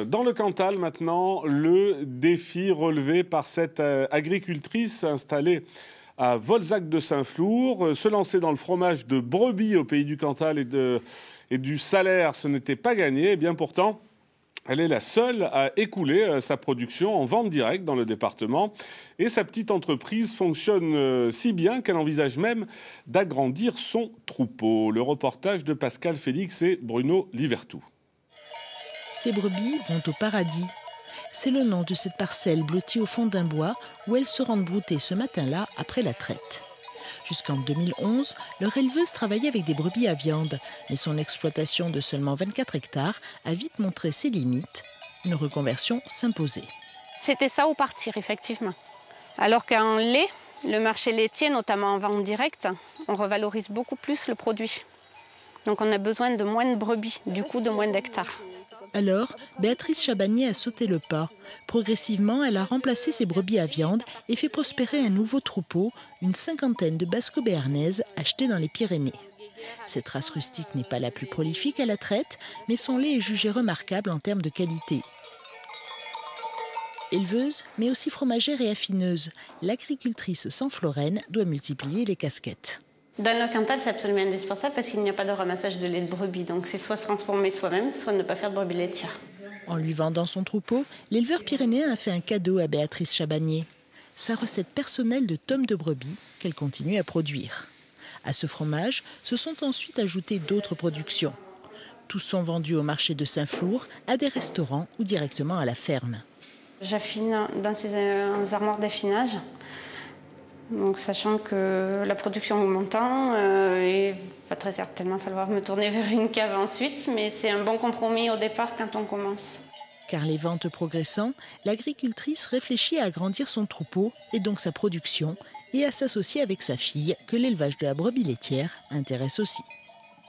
Dans le Cantal maintenant, le défi relevé par cette agricultrice installée à Volzac de Saint-Flour. Se lancer dans le fromage de brebis au pays du Cantal et du Salaire, ce n'était pas gagné. Et bien pourtant, elle est la seule à écouler sa production en vente directe dans le département. Et sa petite entreprise fonctionne si bien qu'elle envisage même d'agrandir son troupeau. Le reportage de Pascal Félix et Bruno Livertou. Ces brebis vont au paradis. C'est le nom de cette parcelle blottie au fond d'un bois où elles se rendent brouter ce matin-là après la traite. Jusqu'en 2011, leur éleveuse travaillait avec des brebis à viande, mais son exploitation de seulement 24 hectares a vite montré ses limites. Une reconversion s'imposait. C'était ça ou partir, effectivement. Alors qu'en lait, le marché laitier, notamment en vente directe, on revalorise beaucoup plus le produit. Donc on a besoin de moins de brebis, du coup de moins d'hectares. Alors, Béatrice Chabagnier a sauté le pas. Progressivement, elle a remplacé ses brebis à viande et fait prospérer un nouveau troupeau, une cinquantaine de basco-béarnaises achetées dans les Pyrénées. Cette race rustique n'est pas la plus prolifique à la traite, mais son lait est jugé remarquable en termes de qualité. Éleveuse, mais aussi fromagère et affineuse, l'agricultrice Saint-Floraine doit multiplier les casquettes. Dans le Cantal, c'est absolument indispensable parce qu'il n'y a pas de ramassage de lait de brebis. Donc c'est soit se transformer soi-même, soit ne pas faire de brebis laitières. En lui vendant son troupeau, l'éleveur pyrénéen a fait un cadeau à Béatrice Chabagnier. Sa recette personnelle de tome de brebis qu'elle continue à produire. À ce fromage se sont ensuite ajoutées d'autres productions. Tous sont vendus au marché de Saint-Flour, à des restaurants ou directement à la ferme. J'affine dans ces armoires d'affinage. Donc, sachant que la production augmentant, il va très certainement falloir me tourner vers une cave ensuite, mais c'est un bon compromis au départ quand on commence. Car les ventes progressant, l'agricultrice réfléchit à agrandir son troupeau et donc sa production et à s'associer avec sa fille que l'élevage de la brebis laitière intéresse aussi.